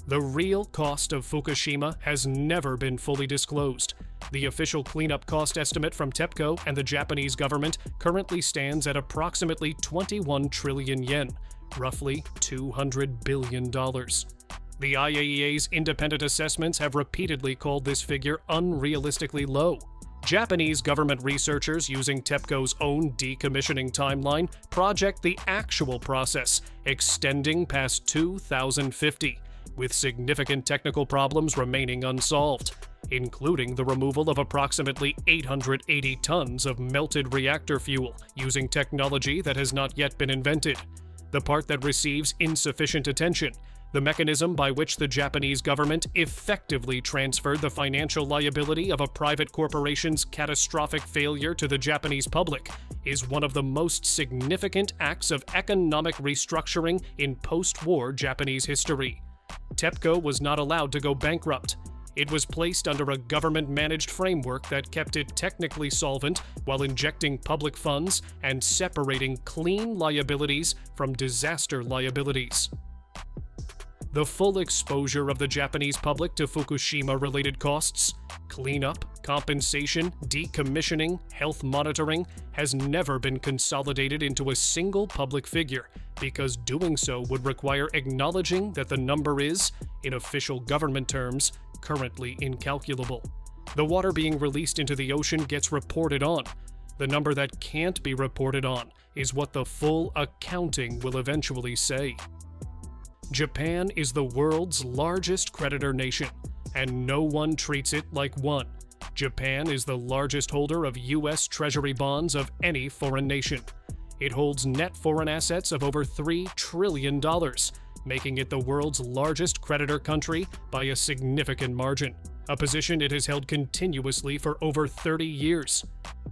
A: The real cost of Fukushima has never been fully disclosed. The official cleanup cost estimate from TEPCO and the Japanese government currently stands at approximately 21 trillion yen, roughly $200 billion. The IAEA's independent assessments have repeatedly called this figure unrealistically low. Japanese government researchers using TEPCO's own decommissioning timeline project the actual process extending past 2050, with significant technical problems remaining unsolved, including the removal of approximately 880 tons of melted reactor fuel using technology that has not yet been invented. The part that receives insufficient attention, the mechanism by which the Japanese government effectively transferred the financial liability of a private corporation's catastrophic failure to the Japanese public, is one of the most significant acts of economic restructuring in post-war Japanese history. TEPCO was not allowed to go bankrupt. It was placed under a government-managed framework that kept it technically solvent while injecting public funds and separating clean liabilities from disaster liabilities. The full exposure of the Japanese public to Fukushima-related costs, cleanup, compensation, decommissioning, health monitoring, has never been consolidated into a single public figure, because doing so would require acknowledging that the number is, in official government terms, currently incalculable. The water being released into the ocean gets reported on. The number that can't be reported on is what the full accounting will eventually say. Japan is the world's largest creditor nation, and no one treats it like one. Japan is the largest holder of U.S. Treasury bonds of any foreign nation. It holds net foreign assets of over $3 trillion, making it the world's largest creditor country by a significant margin, a position it has held continuously for over 30 years.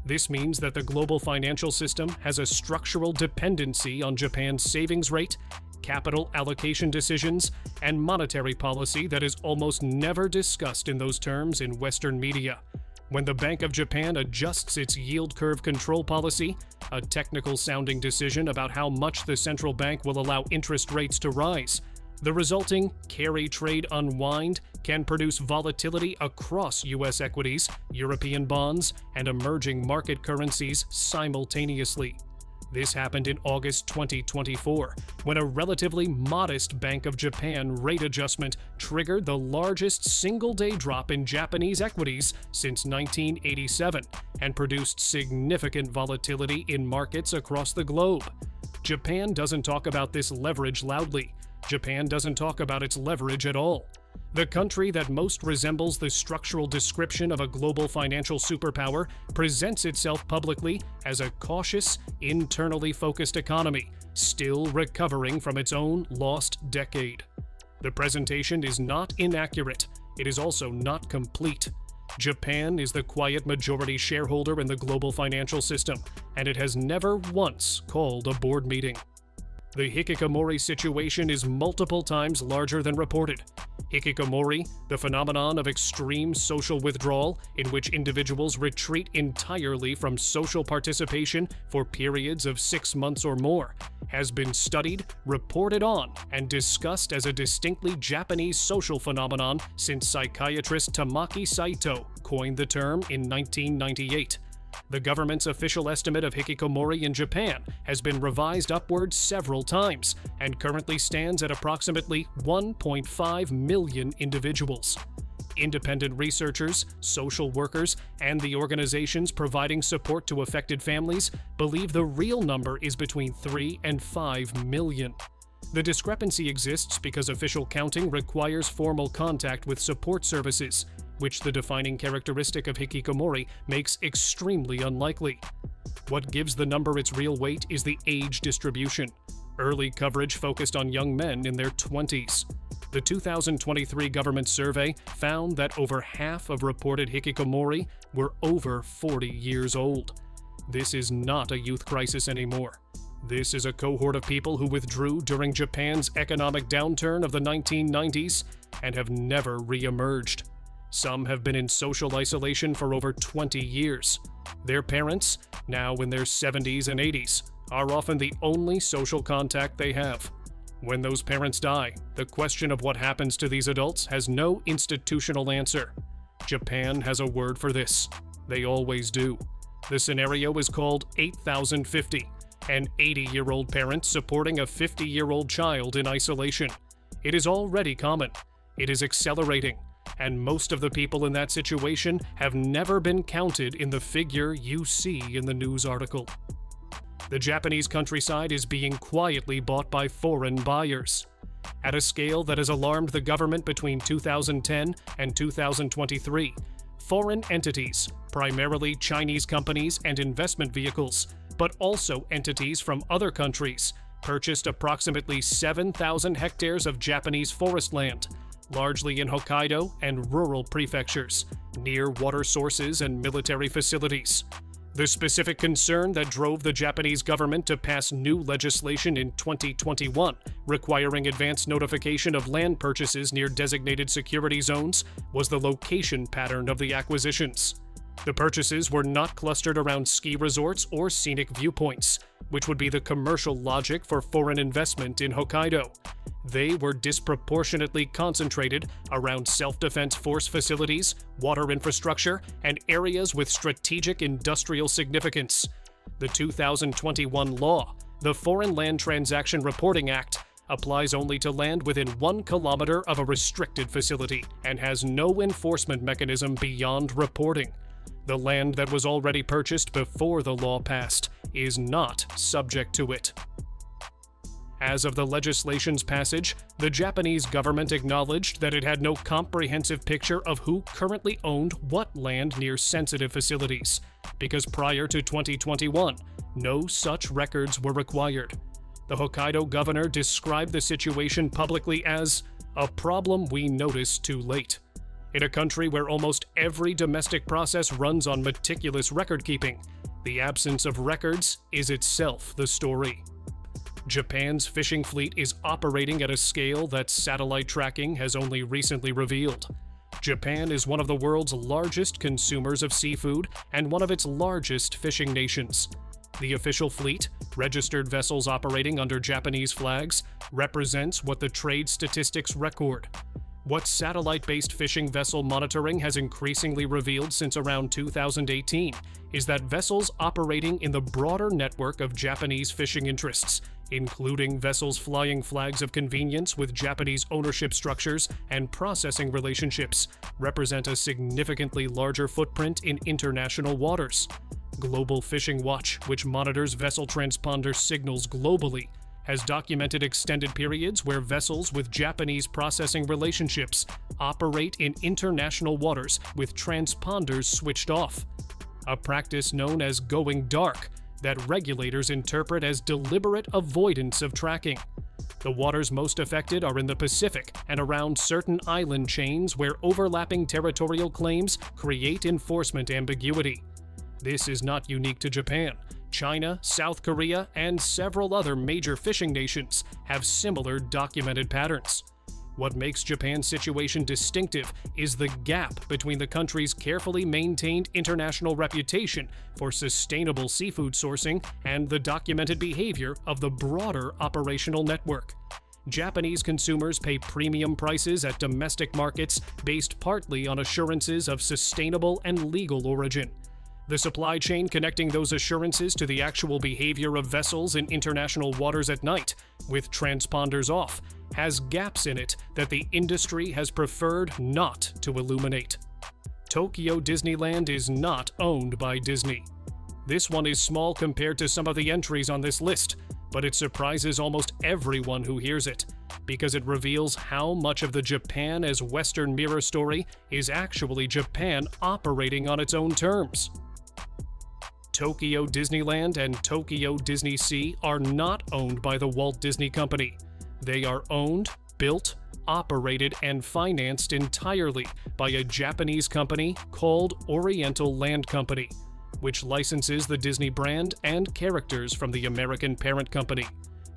A: This means that the global financial system has a structural dependency on Japan's savings rate, capital allocation decisions, and monetary policy that is almost never discussed in those terms in Western media. When the Bank of Japan adjusts its yield curve control policy, a technical-sounding decision about how much the central bank will allow interest rates to rise, the resulting carry trade unwind can produce volatility across U.S. equities, European bonds, and emerging market currencies simultaneously. This happened in August 2024, when a relatively modest Bank of Japan rate adjustment triggered the largest single-day drop in Japanese equities since 1987 and produced significant volatility in markets across the globe. Japan doesn't talk about this leverage loudly. Japan doesn't talk about its leverage at all. The country that most resembles the structural description of a global financial superpower presents itself publicly as a cautious, internally focused economy, still recovering from its own lost decade. The presentation is not inaccurate. It is also not complete. Japan is the quiet majority shareholder in the global financial system, and it has never once called a board meeting. The hikikomori situation is multiple times larger than reported. Hikikomori, the phenomenon of extreme social withdrawal in which individuals retreat entirely from social participation for periods of 6 months or more, has been studied, reported on, and discussed as a distinctly Japanese social phenomenon since psychiatrist Tamaki Saito coined the term in 1998. The government's official estimate of hikikomori in Japan has been revised upward several times and currently stands at approximately 1.5 million individuals. Independent researchers, social workers, and the organizations providing support to affected families believe the real number is between 3 and 5 million. The discrepancy exists because official counting requires formal contact with support services, which the defining characteristic of hikikomori makes extremely unlikely. What gives the number its real weight is the age distribution. Early coverage focused on young men in their 20s. The 2023 government survey found that over half of reported hikikomori were over 40 years old. This is not a youth crisis anymore. This is a cohort of people who withdrew during Japan's economic downturn of the 1990s and have never re-emerged. Some have been in social isolation for over 20 years. Their parents, now in their 70s and 80s, are often the only social contact they have. When those parents die, the question of what happens to these adults has no institutional answer. Japan has a word for this. They always do. The scenario is called 8050, an 80-year-old parent supporting a 50-year-old child in isolation. It is already common. It is accelerating. And most of the people in that situation have never been counted in the figure you see in the news article. The Japanese countryside is being quietly bought by foreign buyers. At a scale that has alarmed the government between 2010 and 2023, foreign entities, primarily Chinese companies and investment vehicles, but also entities from other countries, purchased approximately 7,000 hectares of Japanese forest land, largely in Hokkaido and rural prefectures, near water sources and military facilities. The specific concern that drove the Japanese government to pass new legislation in 2021, requiring advance notification of land purchases near designated security zones, was the location pattern of the acquisitions. The purchases were not clustered around ski resorts or scenic viewpoints, which would be the commercial logic for foreign investment in Hokkaido. They were disproportionately concentrated around self-defense force facilities, water infrastructure, and areas with strategic industrial significance. The 2021 law, the Foreign Land Transaction Reporting Act, applies only to land within 1 kilometer of a restricted facility and has no enforcement mechanism beyond reporting. The land that was already purchased before the law passed is not subject to it. As of the legislation's passage, the Japanese government acknowledged that it had no comprehensive picture of who currently owned what land near sensitive facilities, because prior to 2021, no such records were required. The Hokkaido governor described the situation publicly as a problem we noticed too late. In a country where almost every domestic process runs on meticulous record-keeping, the absence of records is itself the story. Japan's fishing fleet is operating at a scale that satellite tracking has only recently revealed. Japan is one of the world's largest consumers of seafood and one of its largest fishing nations. The official fleet, registered vessels operating under Japanese flags, represents what the trade statistics record. What satellite-based fishing vessel monitoring has increasingly revealed since around 2018 is that vessels operating in the broader network of Japanese fishing interests, including vessels flying flags of convenience with Japanese ownership structures and processing relationships, represent a significantly larger footprint in international waters. Global Fishing Watch, which monitors vessel transponder signals globally, has documented extended periods where vessels with Japanese processing relationships operate in international waters with transponders switched off, a practice known as going dark that regulators interpret as deliberate avoidance of tracking. The waters most affected are in the Pacific and around certain island chains where overlapping territorial claims create enforcement ambiguity. This is not unique to Japan. China, South Korea, and several other major fishing nations have similar documented patterns. What makes Japan's situation distinctive is the gap between the country's carefully maintained international reputation for sustainable seafood sourcing and the documented behavior of the broader operational network. Japanese consumers pay premium prices at domestic markets based partly on assurances of sustainable and legal origin. The supply chain connecting those assurances to the actual behavior of vessels in international waters at night, with transponders off, has gaps in it that the industry has preferred not to illuminate. Tokyo Disneyland is not owned by Disney. This one is small compared to some of the entries on this list, but it surprises almost everyone who hears it, because it reveals how much of the Japan as Western Mirror story is actually Japan operating on its own terms. Tokyo Disneyland and Tokyo DisneySea are not owned by the Walt Disney Company. They are owned, built, operated, and financed entirely by a Japanese company called Oriental Land Company, which licenses the Disney brand and characters from the American parent company.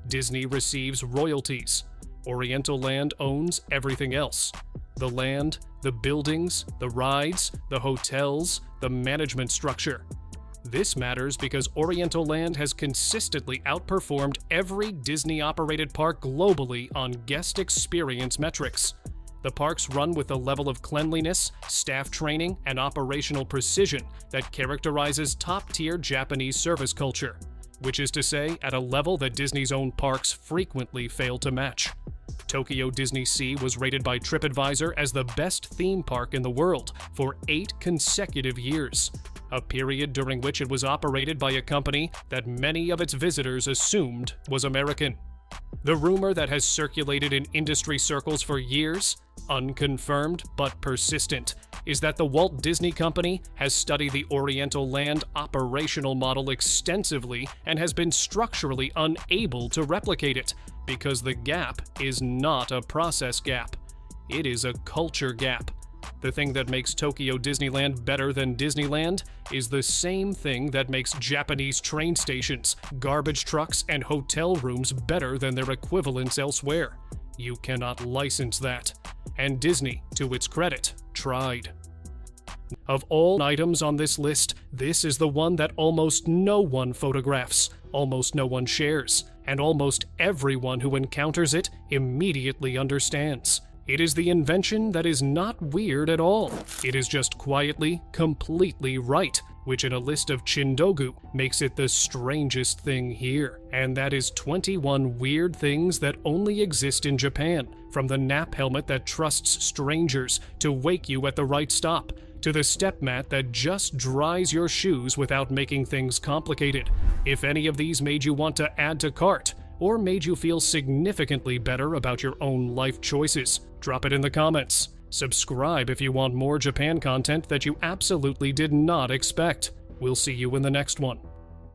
A: Disney receives royalties. Oriental Land owns everything else: the land, the buildings, the rides, the hotels, the management structure. This matters because Oriental Land has consistently outperformed every Disney-operated park globally on guest experience metrics. The parks run with a level of cleanliness, staff training, and operational precision that characterizes top-tier Japanese service culture, which is to say, at a level that Disney's own parks frequently fail to match. Tokyo Disney Sea was rated by TripAdvisor as the best theme park in the world for 8 consecutive years, a period during which it was operated by a company that many of its visitors assumed was American. The rumor that has circulated in industry circles for years, unconfirmed but persistent, is that the Walt Disney Company has studied the Oriental Land operational model extensively and has been structurally unable to replicate it, because the gap is not a process gap. It is a culture gap. The thing that makes Tokyo Disneyland better than Disneyland is the same thing that makes Japanese train stations, garbage trucks, and hotel rooms better than their equivalents elsewhere. You cannot license that. And Disney, to its credit, tried. Of all items on this list, this is the one that almost no one photographs, almost no one shares, and almost everyone who encounters it immediately understands. It is the invention that is not weird at all. It is just quietly, completely right, which in a list of Chindogu makes it the strangest thing here. And that is 21 weird things that only exist in Japan, from the nap helmet that trusts strangers to wake you at the right stop, to the step mat that just dries your shoes without making things complicated. If any of these made you want to add to cart, or made you feel significantly better about your own life choices, drop it in the comments. Subscribe if you want more Japan content that you absolutely did not expect. We'll see you in the next one.